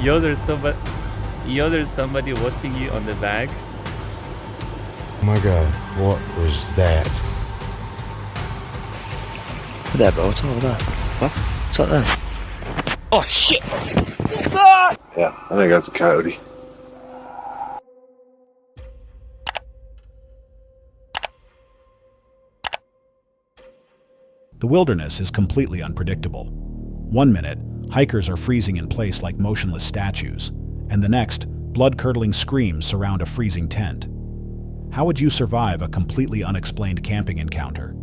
Yo, there's somebody watching you on the back. Oh my god, what was that? There, bro. What's all that? What? What's all that? Oh shit! Yeah, I think that's a coyote. The wilderness is completely unpredictable. One minute, hikers are freezing in place like motionless statues, and the next, blood-curdling screams surround a freezing tent. How would you survive a completely unexplained camping encounter?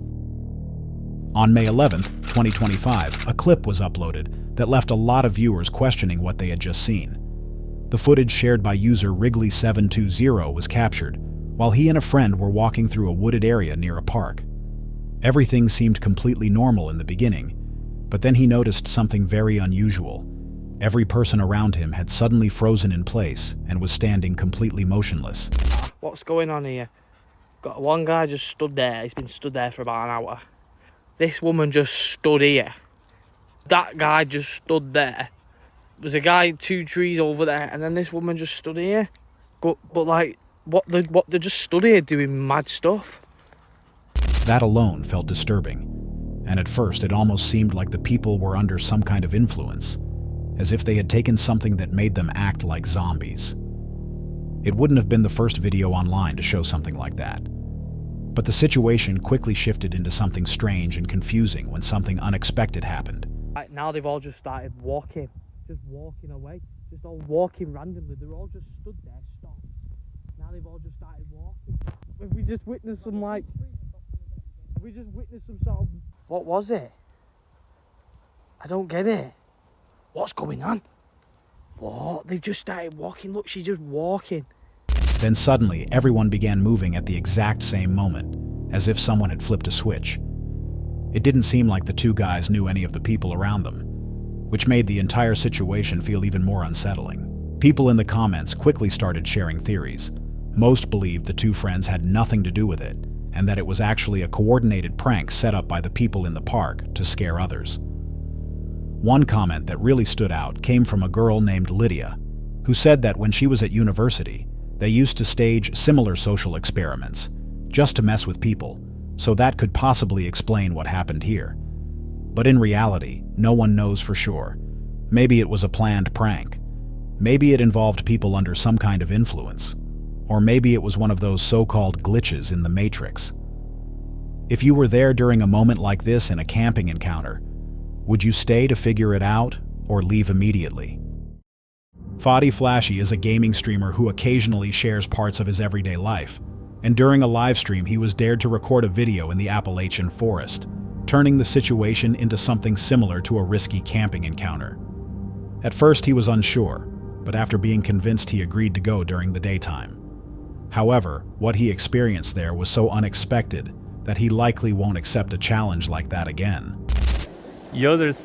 On May 11th, 2025, a clip was uploaded that left a lot of viewers questioning what they had just seen. The footage shared by user Wrigley720 was captured while he and a friend were walking through a wooded area near a park. Everything seemed completely normal in the beginning, but then he noticed something very unusual. Every person around him had suddenly frozen in place and was standing completely motionless. What's going on here? Got one guy just stood there. He's been stood there for about an hour. This woman just stood here. That guy just stood there. There's a guy 2 trees over there, and then this woman just stood here. But like, what they just stood here doing mad stuff. That alone felt disturbing, and at first it almost seemed like the people were under some kind of influence, as if they had taken something that made them act like zombies. It wouldn't have been the first video online to show something like that. But the situation quickly shifted into something strange and confusing when something unexpected happened. Right now they've all just started walking. Just walking away. Just all walking randomly. They're all just stood there, stopped. Now they've all just started walking. Have we just witnessed some like... Have we just witnessed some sort of... What was it? I don't get it. What's going on? What? They've just started walking. Look, she's just walking. Then suddenly, everyone began moving at the exact same moment, as if someone had flipped a switch. It didn't seem like the 2 guys knew any of the people around them, which made the entire situation feel even more unsettling. People in the comments quickly started sharing theories. Most believed the 2 friends had nothing to do with it, and that it was actually a coordinated prank set up by the people in the park to scare others. One comment that really stood out came from a girl named Lydia, who said that when she was at university, they used to stage similar social experiments, just to mess with people, so that could possibly explain what happened here. But in reality, no one knows for sure. Maybe it was a planned prank. Maybe it involved people under some kind of influence. Or maybe it was one of those so-called glitches in the Matrix. If you were there during a moment like this in a camping encounter, would you stay to figure it out or leave immediately? Foddy Flashy is a gaming streamer who occasionally shares parts of his everyday life, and during a live stream he was dared to record a video in the Appalachian forest, turning the situation into something similar to a risky camping encounter. At first he was unsure, but after being convinced he agreed to go during the daytime. However, what he experienced there was so unexpected that he likely won't accept a challenge like that again. Yo, there's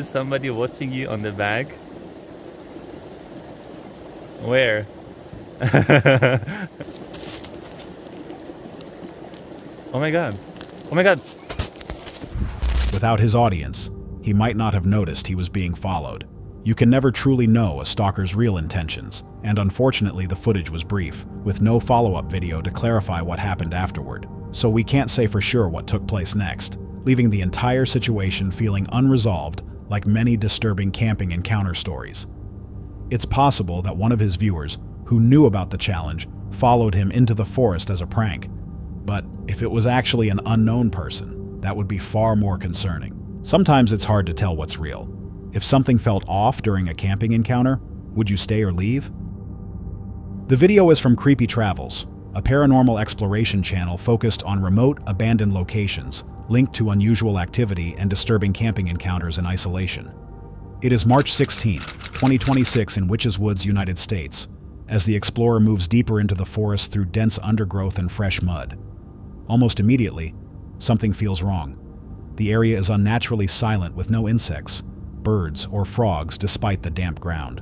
somebody watching you on the back. Where? Oh my god. Oh my god. Without his audience, he might not have noticed he was being followed. You can never truly know a stalker's real intentions, and unfortunately the footage was brief, with no follow-up video to clarify what happened afterward, so we can't say for sure what took place next, leaving the entire situation feeling unresolved like many disturbing camping encounter stories. It's possible that one of his viewers, who knew about the challenge, followed him into the forest as a prank. But if it was actually an unknown person, that would be far more concerning. Sometimes it's hard to tell what's real. If something felt off during a camping encounter, would you stay or leave? The video is from Creepy Travels, a paranormal exploration channel focused on remote, abandoned locations, linked to unusual activity and disturbing camping encounters in isolation. It is March 16, 2026 in Witches Woods, United States, as the explorer moves deeper into the forest through dense undergrowth and fresh mud. Almost immediately, something feels wrong. The area is unnaturally silent with no insects, birds, or frogs despite the damp ground.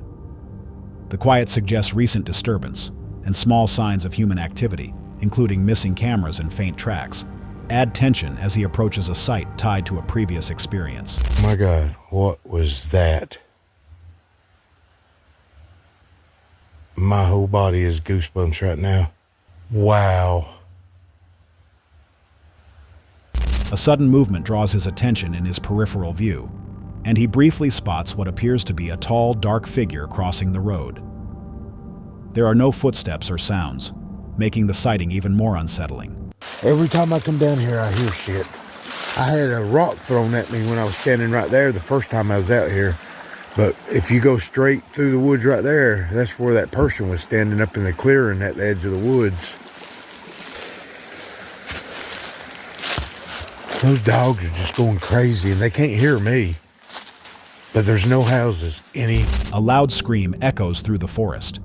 The quiet suggests recent disturbance and small signs of human activity, including missing cameras and faint tracks, add tension as he approaches a site tied to a previous experience. Oh my god, what was that? My whole body is goosebumps right now. Wow. A sudden movement draws his attention in his peripheral view, and he briefly spots what appears to be a tall, dark figure crossing the road. There are no footsteps or sounds, making the sighting even more unsettling. Every time I come down here, I hear shit. I had a rock thrown at me when I was standing right there the first time I was out here. But if you go straight through the woods right there, that's where that person was standing up in the clearing at the edge of the woods. Those dogs are just going crazy and they can't hear me. But there's no houses, any. A loud scream echoes through the forest.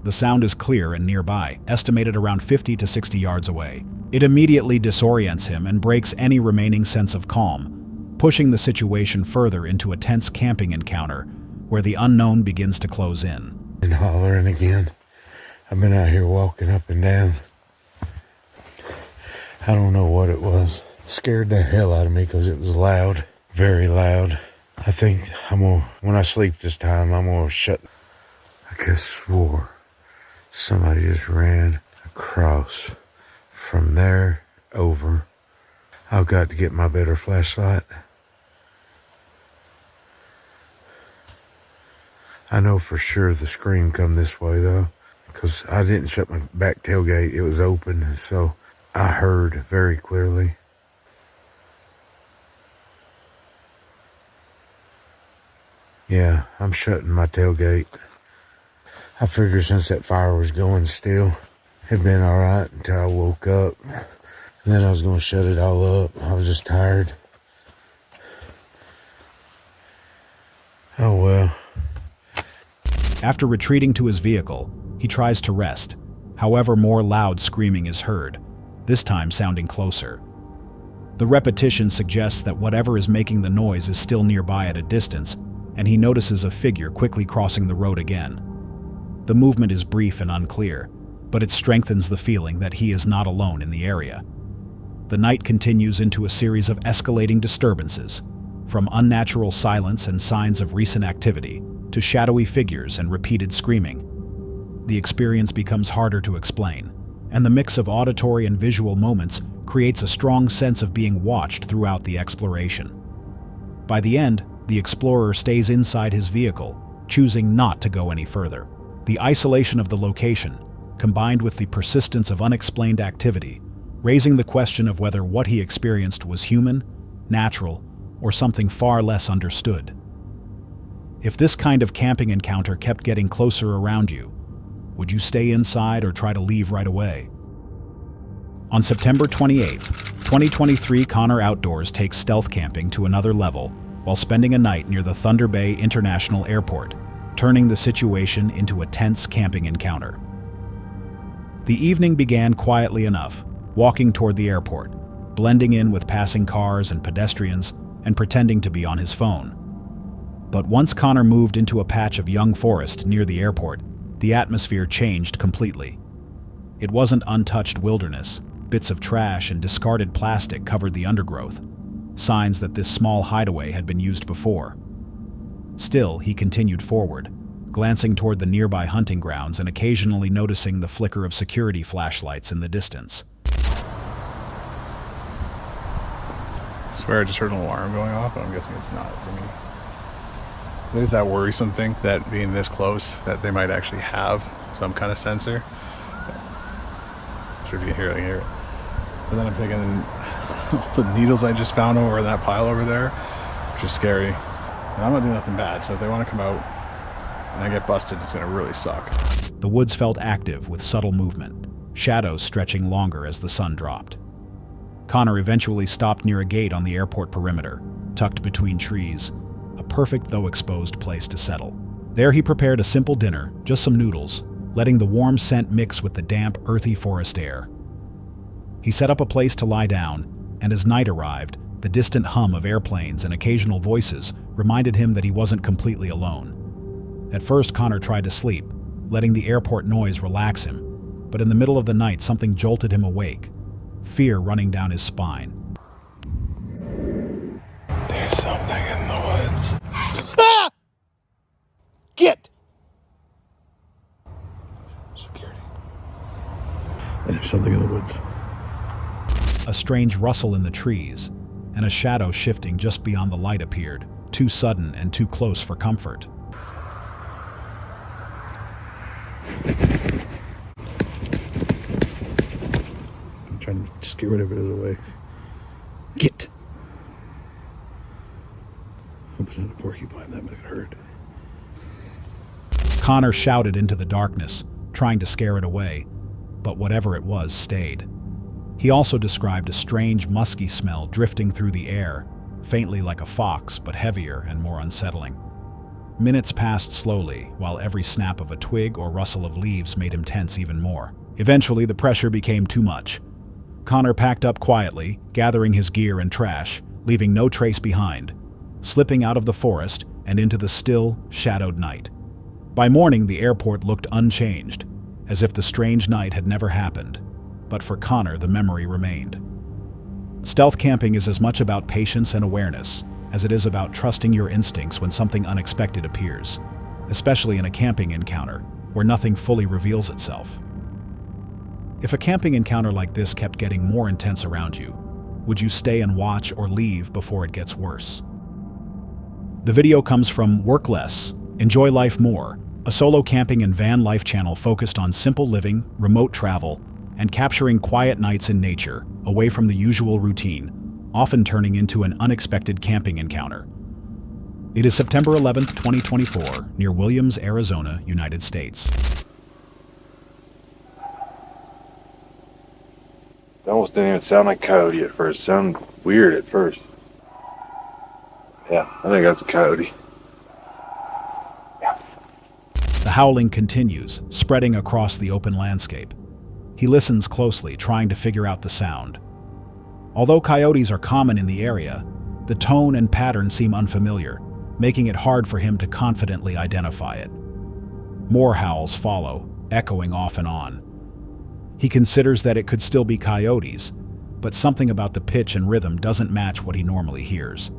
The sound is clear and nearby, estimated around 50 to 60 yards away. It immediately disorients him and breaks any remaining sense of calm, pushing the situation further into a tense camping encounter where the unknown begins to close in. And hollering again. I've been out here walking up and down. I don't know what it was. Scared the hell out of me because it was loud, very loud. I think when I sleep this time, I'm gonna shut. I could have swore somebody just ran across from there over. I've got to get my better flashlight. I know for sure the scream come this way though, because I didn't shut my back tailgate. It was open, so I heard very clearly. Yeah, I'm shutting my tailgate. I figured since that fire was going still, it'd been all right until I woke up. And then I was going to shut it all up. I was just tired. Oh well. After retreating to his vehicle, he tries to rest. However, more loud screaming is heard, this time sounding closer. The repetition suggests that whatever is making the noise is still nearby at a distance, and he notices a figure quickly crossing the road again. The movement is brief and unclear, but it strengthens the feeling that he is not alone in the area. The night continues into a series of escalating disturbances, from unnatural silence and signs of recent activity to shadowy figures and repeated screaming. The experience becomes harder to explain, and the mix of auditory and visual moments creates a strong sense of being watched throughout the exploration. By the end, the explorer stays inside his vehicle, choosing not to go any further. The isolation of the location, combined with the persistence of unexplained activity, raising the question of whether what he experienced was human, natural, or something far less understood. If this kind of camping encounter kept getting closer around you, would you stay inside or try to leave right away? On September 28, 2023, Connor Outdoors takes stealth camping to another level while spending a night near the Thunder Bay International Airport, turning the situation into a tense camping encounter. The evening began quietly enough, walking toward the airport, blending in with passing cars and pedestrians, and pretending to be on his phone. But once Connor moved into a patch of young forest near the airport, the atmosphere changed completely. It wasn't untouched wilderness. Bits of trash and discarded plastic covered the undergrowth, signs that this small hideaway had been used before. Still, he continued forward, glancing toward the nearby hunting grounds and occasionally noticing the flicker of security flashlights in the distance. I swear I just heard an alarm going off, but I'm guessing it's not for me. There's that worrisome thing that being this close, that they might actually have some kind of sensor. Not sure if you can hear it, I can hear it. But then I'm thinking all the needles I just found over in that pile over there, which is scary. And I'm not doing nothing bad, so if they want to come out and I get busted, it's going to really suck. The woods felt active with subtle movement, shadows stretching longer as the sun dropped. Connor eventually stopped near a gate on the airport perimeter, tucked between trees, a perfect though exposed place to settle. There he prepared a simple dinner, just some noodles, letting the warm scent mix with the damp, earthy forest air. He set up a place to lie down, and as night arrived, the distant hum of airplanes and occasional voices reminded him that he wasn't completely alone. At first, Connor tried to sleep, letting the airport noise relax him, but in the middle of the night something jolted him awake, fear running down his spine. There's something in the woods. Get! There's something in the woods. A strange rustle in the trees, and a shadow shifting just beyond the light appeared, too sudden and too close for comfort. I'm trying to scare whatever it is away. Get! I hope it's not a porcupine, that might hurt. Connor shouted into the darkness, trying to scare it away, but whatever it was stayed. He also described a strange musky smell drifting through the air, faintly like a fox, but heavier and more unsettling. Minutes passed slowly, while every snap of a twig or rustle of leaves made him tense even more. Eventually, the pressure became too much. Connor packed up quietly, gathering his gear and trash, leaving no trace behind, slipping out of the forest and into the still, shadowed night. By morning, the airport looked unchanged, as if the strange night had never happened. But for Connor, the memory remained. Stealth camping is as much about patience and awareness as it is about trusting your instincts when something unexpected appears, especially in a camping encounter where nothing fully reveals itself. If a camping encounter like this kept getting more intense around you, would you stay and watch or leave before it gets worse? The video comes from Work Less, Enjoy Life More, a solo camping and van life channel focused on simple living, remote travel, and capturing quiet nights in nature, away from the usual routine, often turning into an unexpected camping encounter. It is September 11th, 2024, near Williams, Arizona, United States. It almost didn't even sound like coyote at first. It sounded weird at first. Yeah, I think that's a coyote. The howling continues, spreading across the open landscape. He listens closely, trying to figure out the sound. Although coyotes are common in the area, the tone and pattern seem unfamiliar, making it hard for him to confidently identify it. More howls follow, echoing off and on. He considers that it could still be coyotes, but something about the pitch and rhythm doesn't match what he normally hears.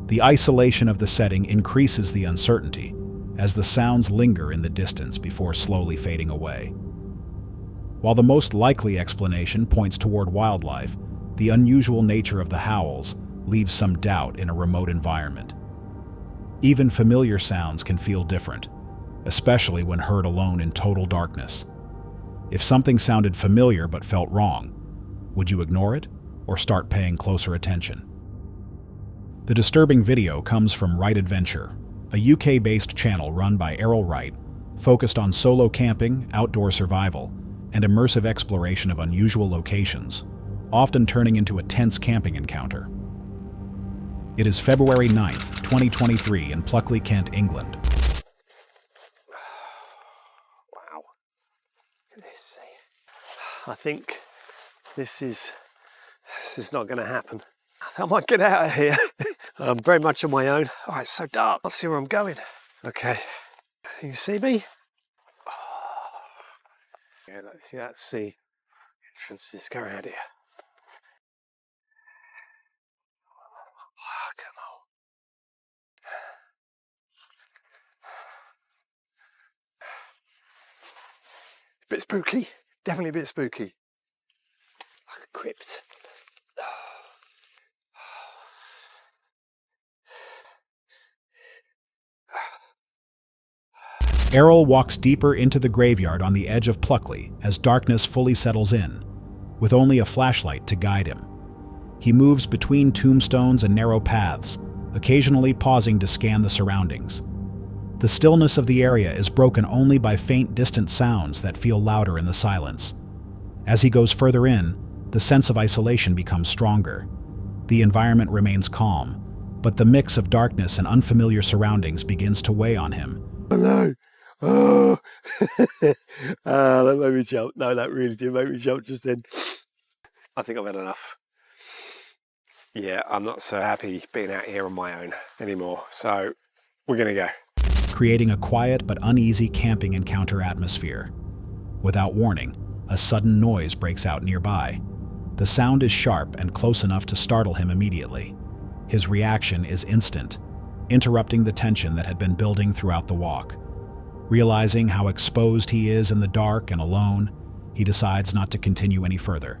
The isolation of the setting increases the uncertainty, as the sounds linger in the distance before slowly fading away. While the most likely explanation points toward wildlife, the unusual nature of the howls leaves some doubt in a remote environment. Even familiar sounds can feel different, especially when heard alone in total darkness. If something sounded familiar but felt wrong, would you ignore it or start paying closer attention? The disturbing video comes from Wright Adventure, a UK-based channel run by Errol Wright, focused on solo camping, outdoor survival, and immersive exploration of unusual locations, often turning into a tense camping encounter. It is February 9th, 2023 in Pluckley, Kent, England. Wow. Look at this. I think this is not going to happen. I might get out of here. I'm very much on my own. Oh, it's so dark. I'll see where I'm going. Okay. Can you see me? Yeah, see, that's the entrance. Just go around here. Oh, come on. A bit spooky. Definitely a bit spooky. Like a crypt. Errol walks deeper into the graveyard on the edge of Pluckley as darkness fully settles in, with only a flashlight to guide him. He moves between tombstones and narrow paths, occasionally pausing to scan the surroundings. The stillness of the area is broken only by faint distant sounds that feel louder in the silence. As he goes further in, the sense of isolation becomes stronger. The environment remains calm, but the mix of darkness and unfamiliar surroundings begins to weigh on him. Hello. Oh, that made me jump. No, that really did make me jump just then. I think I've had enough. Yeah, I'm not so happy being out here on my own anymore. So we're going to go. Creating a quiet but uneasy camping encounter atmosphere. Without warning, a sudden noise breaks out nearby. The sound is sharp and close enough to startle him immediately. His reaction is instant, interrupting the tension that had been building throughout the walk. Realizing how exposed he is in the dark and alone, he decides not to continue any further.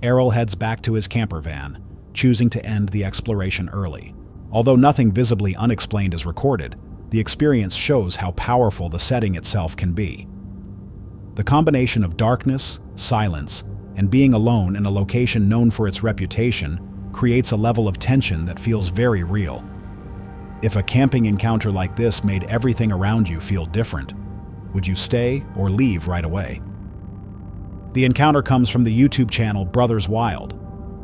Errol heads back to his camper van, choosing to end the exploration early. Although nothing visibly unexplained is recorded, the experience shows how powerful the setting itself can be. The combination of darkness, silence, and being alone in a location known for its reputation creates a level of tension that feels very real. If a camping encounter like this made everything around you feel different, would you stay or leave right away? The encounter comes from the YouTube channel Brothers Wild,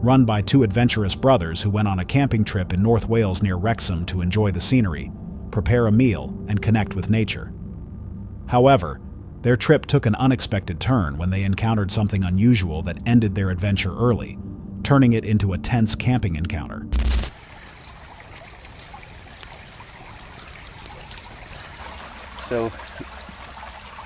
run by two adventurous brothers who went on a camping trip in North Wales near Wrexham to enjoy the scenery, prepare a meal, and connect with nature. However, their trip took an unexpected turn when they encountered something unusual that ended their adventure early, turning it into a tense camping encounter. So,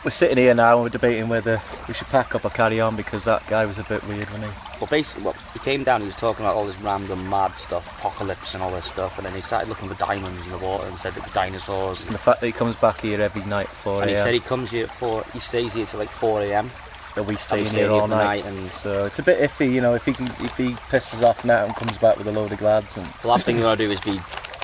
we're sitting here now and we're debating whether we should pack up or carry on because that guy was a bit weird, wasn't he? Well, basically, he came down, he was talking about all this random mad stuff, apocalypse and all this stuff, and then he started looking for diamonds in the water and said it was dinosaurs. And the fact that he comes back here every night at 4 a.m. And he said he comes here at 4, he stays here till like 4 a.m. That we stay staying here all night. And so it's a bit iffy, you know, if he pisses off now and comes back with a load of lads. And the last thing we want to do is be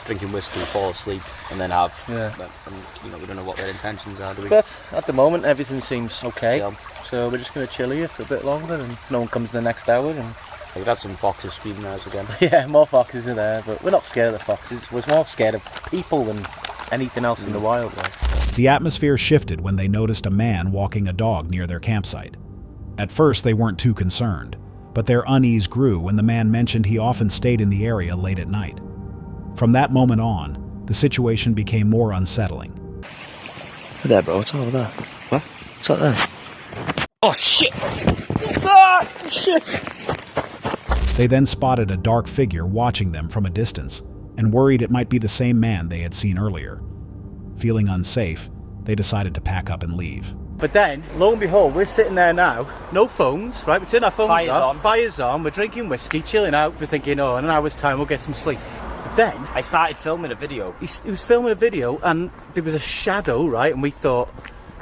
drinking whiskey, fall asleep, and then have, yeah. And, you know, we don't know what their intentions are, do we? But at the moment, everything seems okay. Yeah. So we're just going to chill here for a bit longer and no one comes in the next hour. And we've had some foxes screaming at us again. yeah, more foxes are there, but we're not scared of the foxes. We're more scared of people than anything else in the wildlife. The atmosphere shifted when they noticed a man walking a dog near their campsite. At first, they weren't too concerned, but their unease grew when the man mentioned he often stayed in the area late at night. From that moment on, the situation became more unsettling. Look there, bro. What's over there? What? What's up there? Oh, shit! Ah, shit! They then spotted a dark figure watching them from a distance and worried it might be the same man they had seen earlier. Feeling unsafe, they decided to pack up and leave. But then, lo and behold, we're sitting there now, no phones, right? We turn our phones off, fire's on, we're drinking whiskey, chilling out, we're thinking, oh, in an hour's time we'll get some sleep. But then I started filming a video. He was filming a video and there was a shadow, right? And we thought,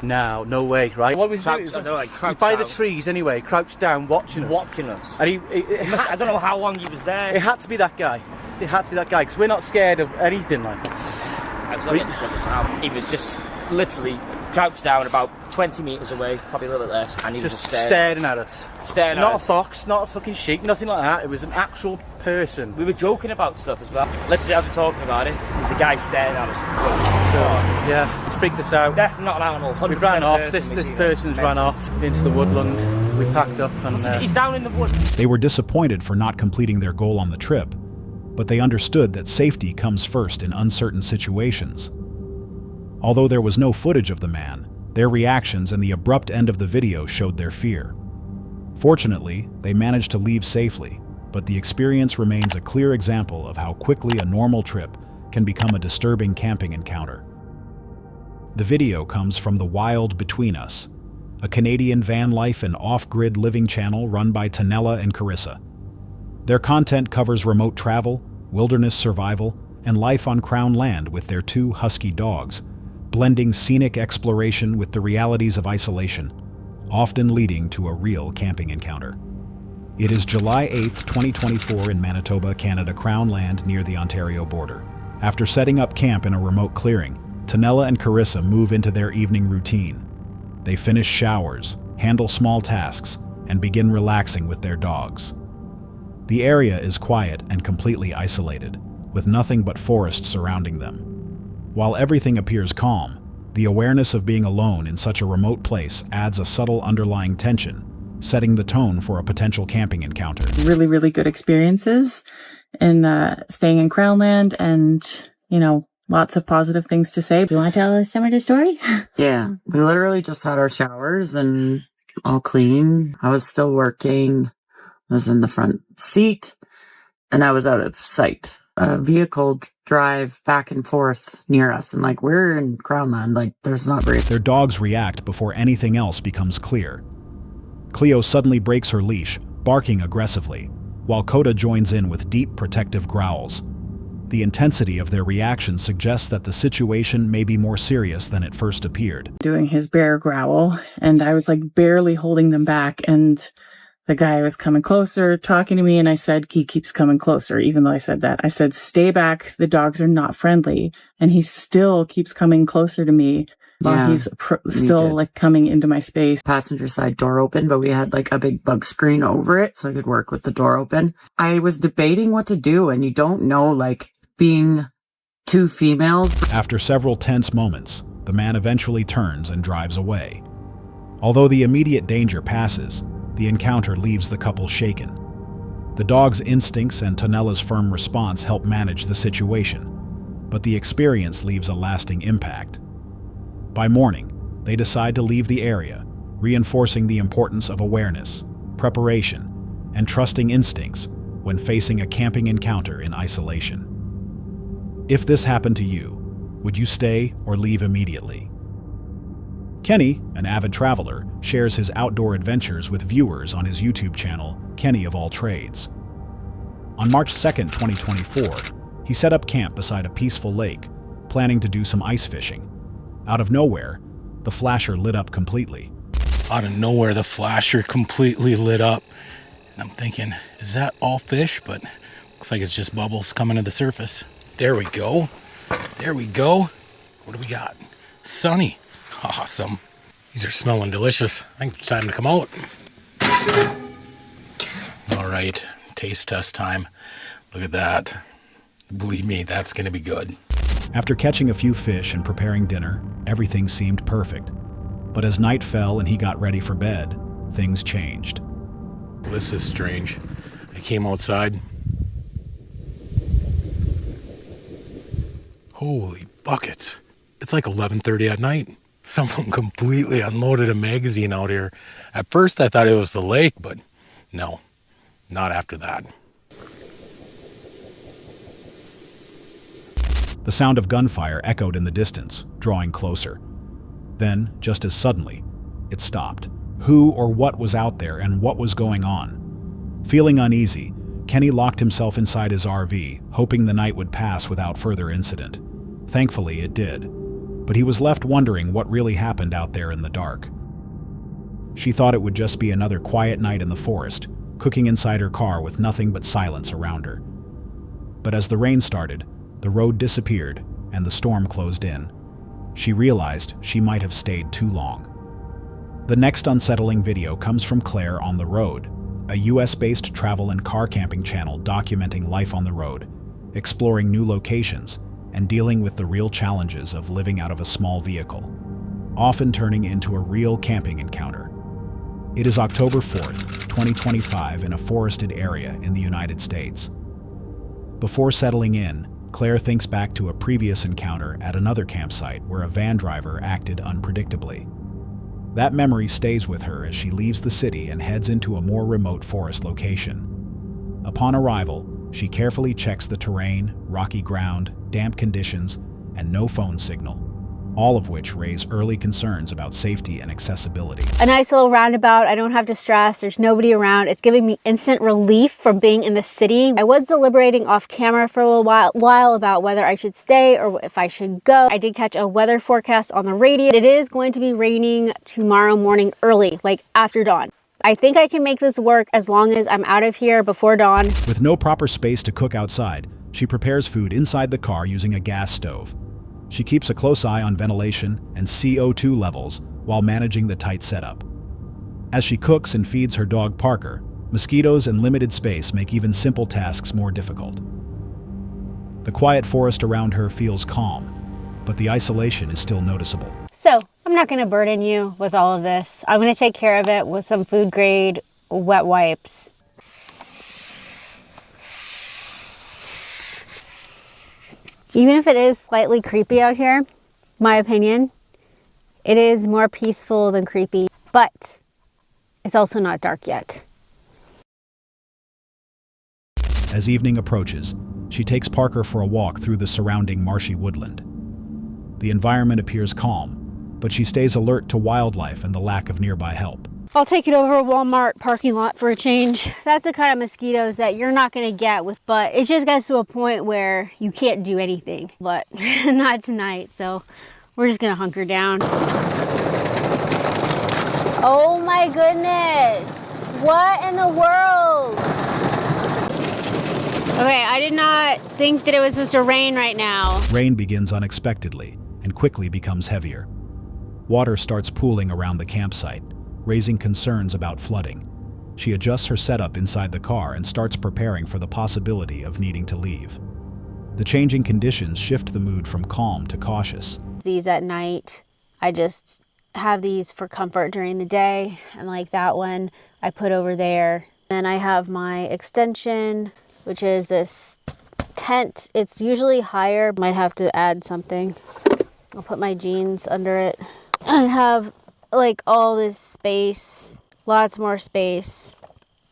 no way, right? What was he doing? He was by the trees anyway, crouched down, watching us. And I don't know how long he was there. It had to be that guy. It had to be that guy, because we're not scared of anything like I was looking at this now. He was just literally crouched down about 20 metres away, probably a little bit less, and he was just staring at us. Staring not at a fox, not a fucking sheep, nothing like that. It was an actual person. We were joking about stuff as well. Literally, as we're talking about it, there's a guy staring at us. So, yeah, it's freaked us out. Definitely not an animal. 100% we ran off. This person's ran off into the woodland. We packed up and he's down in the woods. They were disappointed for not completing their goal on the trip, but they understood that safety comes first in uncertain situations. Although there was no footage of the man, their reactions and the abrupt end of the video showed their fear. Fortunately, they managed to leave safely, but the experience remains a clear example of how quickly a normal trip can become a disturbing camping encounter. The video comes from The Wild Between Us, a Canadian van life and off-grid living channel run by Tanella and Carissa. Their content covers remote travel, wilderness survival, and life on Crown land with their 2 husky dogs, blending scenic exploration with the realities of isolation, often leading to a real camping encounter. It is July 8th, 2024 in Manitoba, Canada, Crown land near the Ontario border. After setting up camp in a remote clearing, Tanella and Carissa move into their evening routine. They finish showers, handle small tasks, and begin relaxing with their dogs. The area is quiet and completely isolated, with nothing but forest surrounding them. While everything appears calm, the awareness of being alone in such a remote place adds a subtle underlying tension, setting the tone for a potential camping encounter. Really, really good experiences in staying in Crownland and, you know, lots of positive things to say. Do you want to tell us some of the story? Yeah, we literally just had our showers and all clean. I was still working. I was in the front seat and I was out of sight. A vehicle drive back and forth near us, and like we're in Crownland, like there's not very. Their dogs react before anything else becomes clear. Cleo suddenly breaks her leash, barking aggressively, while Coda joins in with deep protective growls. The intensity of their reaction suggests that the situation may be more serious than it first appeared. Doing his bear growl, and I was like barely holding them back, and the guy was coming closer, talking to me, and I said, he keeps coming closer, even though I said that. I said, stay back, the dogs are not friendly. And he still keeps coming closer to me. While he's still like coming into my space. Passenger side door open, but we had like a big bug screen over it so I could work with the door open. I was debating what to do, and you don't know, like, being two females. After several tense moments, the man eventually turns and drives away. Although the immediate danger passes, the encounter leaves the couple shaken. The dog's instincts and Tonella's firm response help manage the situation, but the experience leaves a lasting impact. By morning, they decide to leave the area, reinforcing the importance of awareness, preparation, and trusting instincts when facing a camping encounter in isolation. If this happened to you, would you stay or leave immediately? Kenny, an avid traveler, shares his outdoor adventures with viewers on his YouTube channel, Kenny of All Trades. On March 2nd, 2024, he set up camp beside a peaceful lake, planning to do some ice fishing. Out of nowhere, the flasher lit up completely. Out of nowhere, the flasher completely lit up. And I'm thinking, is that all fish? But looks like it's just bubbles coming to the surface. There we go. There we go. What do we got? Sunny. Awesome. These are smelling delicious. I think it's time to come out. All right, taste test time. Look at that. Believe me, that's going to be good. After catching a few fish and preparing dinner, everything seemed perfect. But as night fell and he got ready for bed, things changed. This is strange. I came outside. Holy buckets. It's like 11:30 at night. Someone completely unloaded a magazine out here. At first I thought it was the lake, but no, not after that. The sound of gunfire echoed in the distance, drawing closer. Then, just as suddenly, it stopped. Who or what was out there and what was going on? Feeling uneasy, Kenny locked himself inside his RV, hoping the night would pass without further incident. Thankfully, it did. But he was left wondering what really happened out there in the dark. She thought it would just be another quiet night in the forest, cooking inside her car with nothing but silence around her. But as the rain started, the road disappeared and the storm closed in. She realized she might have stayed too long. The next unsettling video comes from Claire on the Road, a US-based travel and car camping channel documenting life on the road, exploring new locations, and dealing with the real challenges of living out of a small vehicle, often turning into a real camping encounter. It is October 4th, 2025 in a forested area in the United States. Before settling in, Claire thinks back to a previous encounter at another campsite where a van driver acted unpredictably. That memory stays with her as she leaves the city and heads into a more remote forest location. Upon arrival, she carefully checks the terrain, rocky ground, damp conditions, and no phone signal, all of which raise early concerns about safety and accessibility. A nice little roundabout. I don't have to stress. There's nobody around. It's giving me instant relief from being in the city. I was deliberating off camera for a little while about whether I should stay or if I should go. I did catch a weather forecast on the radio. It is going to be raining tomorrow morning early, like after dawn. I think I can make this work as long as I'm out of here before dawn. With no proper space to cook outside, she prepares food inside the car using a gas stove. She keeps a close eye on ventilation and CO2 levels while managing the tight setup. As she cooks and feeds her dog Parker, mosquitoes and limited space make even simple tasks more difficult. The quiet forest around her feels calm, but the isolation is still noticeable. So, I'm not going to burden you with all of this. I'm going to take care of it with some food grade wet wipes. Even if it is slightly creepy out here, my opinion, it is more peaceful than creepy, but it's also not dark yet. As evening approaches, she takes Parker for a walk through the surrounding marshy woodland. The environment appears calm, but she stays alert to wildlife and the lack of nearby help. I'll take it over a Walmart parking lot for a change. That's the kind of mosquitoes that you're not gonna get with, but it just gets to a point where you can't do anything, but not tonight. So we're just gonna hunker down. Oh my goodness. What in the world? Okay, I did not think that it was supposed to rain right now. Rain begins unexpectedly and quickly becomes heavier. Water starts pooling around the campsite, raising concerns about flooding. She adjusts her setup inside the car and starts preparing for the possibility of needing to leave. The changing conditions shift the mood from calm to cautious. These at night, I just have these for comfort during the day, and like that one I put over there. Then I have my extension, which is this tent. It's usually higher, might have to add something. I'll put my jeans under it. I have like all this space, lots more space.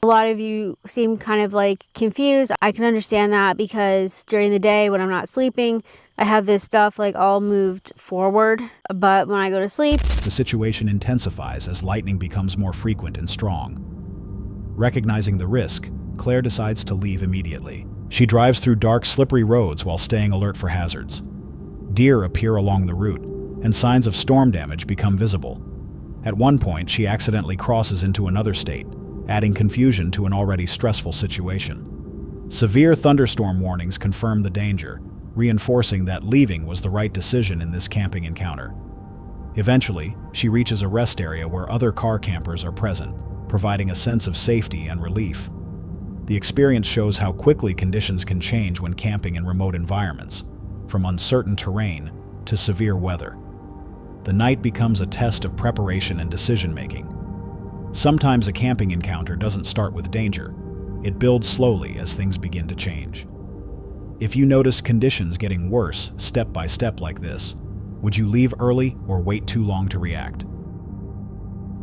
A lot of you seem kind of like confused. I can understand that because during the day when I'm not sleeping, I have this stuff like all moved forward, but when I go to sleep, the situation intensifies as lightning becomes more frequent and strong. Recognizing the risk, Claire decides to leave immediately. She drives through dark, slippery roads while staying alert for hazards. Deer appear along the route, and signs of storm damage become visible. At one point, she accidentally crosses into another state, adding confusion to an already stressful situation. Severe thunderstorm warnings confirm the danger, reinforcing that leaving was the right decision in this camping encounter. Eventually, she reaches a rest area where other car campers are present, providing a sense of safety and relief. The experience shows how quickly conditions can change when camping in remote environments, from uncertain terrain to severe weather. The night becomes a test of preparation and decision-making. Sometimes a camping encounter doesn't start with danger. It builds slowly as things begin to change. If you notice conditions getting worse step by step like this, would you leave early or wait too long to react?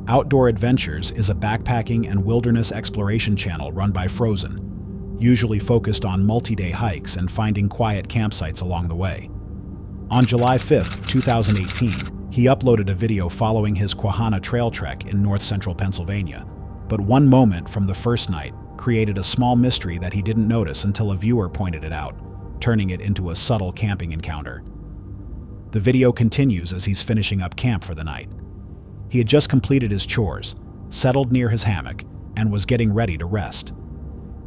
Outdoor Adventures is a backpacking and wilderness exploration channel run by Frozen, usually focused on multi-day hikes and finding quiet campsites along the way. On July 5, 2018, he uploaded a video following his Quahana trail trek in north-central Pennsylvania, but one moment from the first night created a small mystery that he didn't notice until a viewer pointed it out, turning it into a subtle camping encounter. The video continues as he's finishing up camp for the night. He had just completed his chores, settled near his hammock, and was getting ready to rest.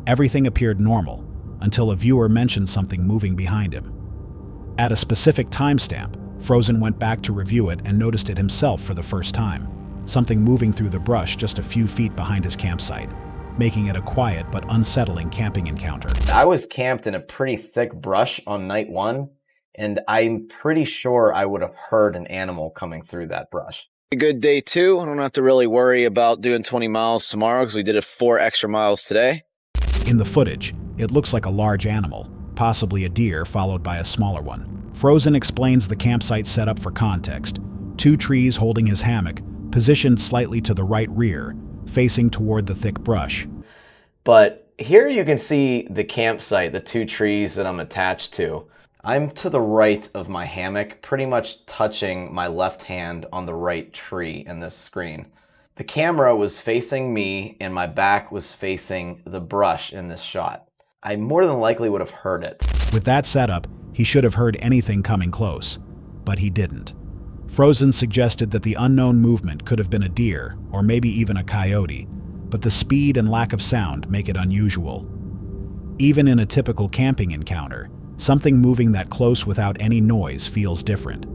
Everything appeared normal until a viewer mentioned something moving behind him. At a specific timestamp, Frozen went back to review it and noticed it himself for the first time, something moving through the brush just a few feet behind his campsite, making it a quiet but unsettling camping encounter. I was camped in a pretty thick brush on night one, and I'm pretty sure I would have heard an animal coming through that brush. A good day two. I don't have to really worry about doing 20 miles tomorrow because we did 4 extra miles today. In the footage, it looks like a large animal, possibly a deer followed by a smaller one. Frozen explains the campsite setup for context. 2 trees holding his hammock, positioned slightly to the right rear, facing toward the thick brush. But here you can see the campsite, the 2 trees that I'm attached to. I'm to the right of my hammock, pretty much touching my left hand on the right tree in this screen. The camera was facing me and my back was facing the brush in this shot. I more than likely would have heard it. With that setup, he should have heard anything coming close, but he didn't. Frozen suggested that the unknown movement could have been a deer or maybe even a coyote, but the speed and lack of sound make it unusual. Even in a typical camping encounter, something moving that close without any noise feels different.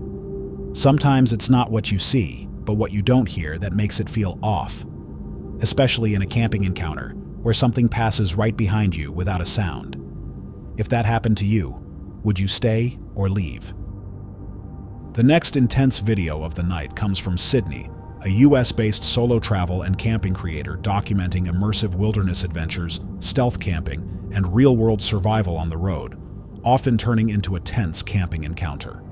Sometimes it's not what you see, but what you don't hear that makes it feel off, especially in a camping encounter where something passes right behind you without a sound. If that happened to you, would you stay or leave? The next intense video of the night comes from Sydney, a US-based solo travel and camping creator documenting immersive wilderness adventures, stealth camping, and real-world survival on the road, often turning into a tense camping encounter.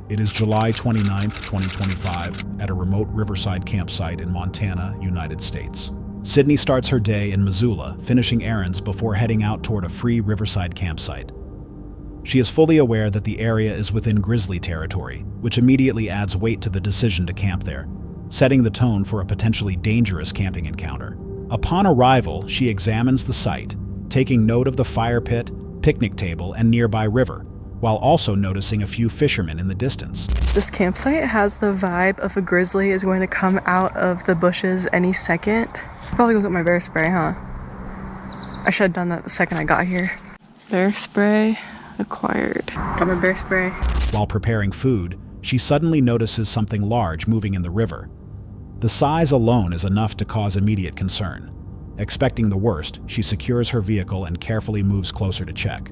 It is July 29, 2025, at a remote riverside campsite in Montana, United States. Sydney starts her day in Missoula, finishing errands before heading out toward a free riverside campsite. She is fully aware that the area is within grizzly territory, which immediately adds weight to the decision to camp there. setting the tone for a potentially dangerous camping encounter. Upon arrival, she examines the site, taking note of the fire pit, picnic table, and nearby river, while also noticing a few fishermen in the distance. This campsite has the vibe of a grizzly is going to come out of the bushes any second. Probably go get my bear spray, huh? I should have done that the second I got here. Bear spray acquired. Got my bear spray. While preparing food, she suddenly notices something large moving in the river. The size alone is enough to cause immediate concern. Expecting the worst, she secures her vehicle and carefully moves closer to check.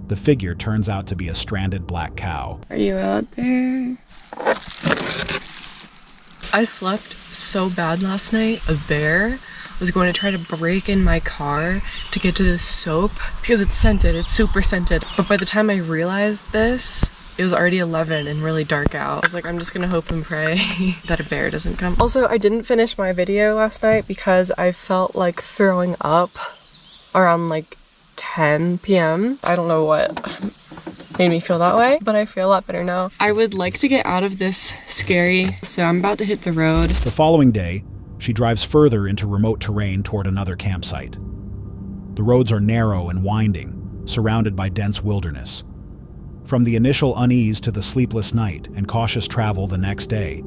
The figure turns out to be a stranded black cow. Are you out there? I slept so bad last night. A bear was going to try to break in my car to get to this soap because it's scented, it's super scented. But by the time I realized this, it was already 11 and really dark out. I was like, I'm just gonna hope and pray that a bear doesn't come. Also, I didn't finish my video last night because I felt like throwing up around like 10 p.m. I don't know what made me feel that way, but I feel a lot better now. I would like to get out of this scary, so I'm about to hit the road. The following day, she drives further into remote terrain toward another campsite. The roads are narrow and winding, surrounded by dense wilderness. From the initial unease to the sleepless night and cautious travel the next day,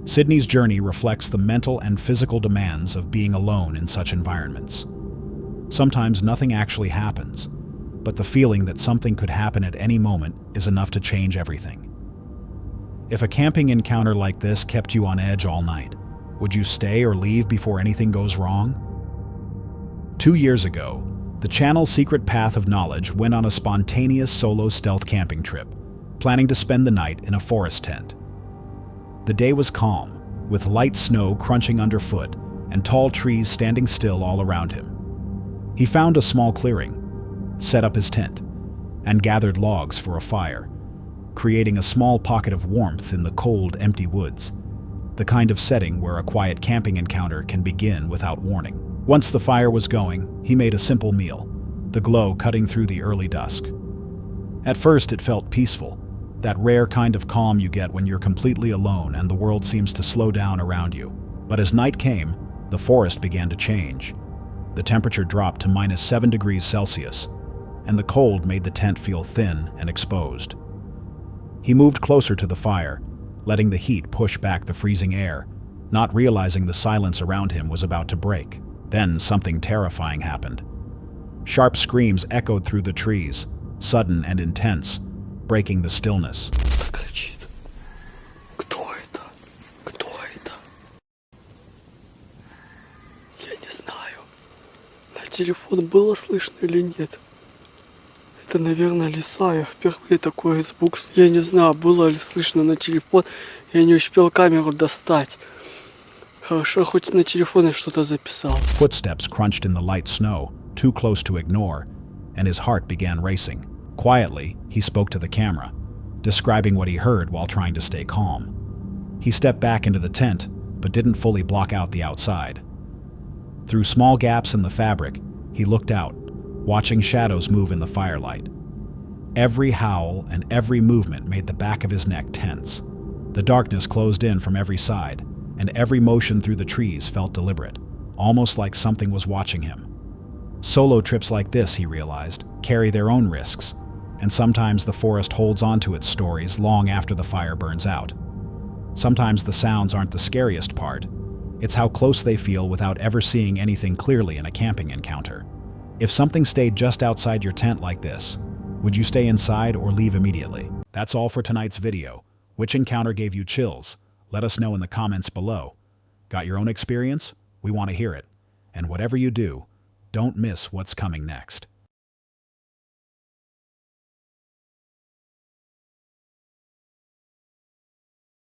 Sydney's journey reflects the mental and physical demands of being alone in such environments. Sometimes nothing actually happens, but the feeling that something could happen at any moment is enough to change everything. If a camping encounter like this kept you on edge all night, would you stay or leave before anything goes wrong? 2 years ago, the channel's Secret Path of Knowledge went on a spontaneous solo stealth camping trip, planning to spend the night in a forest tent. The day was calm, with light snow crunching underfoot and tall trees standing still all around him. He found a small clearing, set up his tent, and gathered logs for a fire, creating a small pocket of warmth in the cold, empty woods, the kind of setting where a quiet camping encounter can begin without warning. Once the fire was going, he made a simple meal, the glow cutting through the early dusk. At first, it felt peaceful, that rare kind of calm you get when you're completely alone and the world seems to slow down around you. But as night came, the forest began to change. The temperature dropped to -7 degrees Celsius, and the cold made the tent feel thin and exposed. He moved closer to the fire, letting the heat push back the freezing air, not realizing the silence around him was about to break. Then something terrifying happened. Sharp screams echoed through the trees, sudden and intense, breaking the stillness. Я не знаю, на телефон было слышно или нет. Это, наверное, лиса. Я впервые такой звук. Я не знаю, было ли слышно на телефон. Я не успел камеру достать. Хорошо, хоть на телефоне что-то записал. Footsteps crunched in the light snow, too close to ignore, and his heart began racing. Quietly, he spoke to the camera, describing what he heard while trying to stay calm. He stepped back into the tent, but didn't fully block out the outside. Through small gaps in the fabric, he looked out, watching shadows move in the firelight. Every howl and every movement made the back of his neck tense. The darkness closed in from every side, and every motion through the trees felt deliberate, almost like something was watching him. Solo trips like this, he realized, carry their own risks, and sometimes the forest holds on to its stories long after the fire burns out. Sometimes the sounds aren't the scariest part. It's how close they feel without ever seeing anything clearly in a camping encounter. If something stayed just outside your tent like this, would you stay inside or leave immediately? That's all for tonight's video. Which encounter gave you chills? Let us know in the comments below. Got your own experience? We want to hear it. And whatever you do, don't miss what's coming next.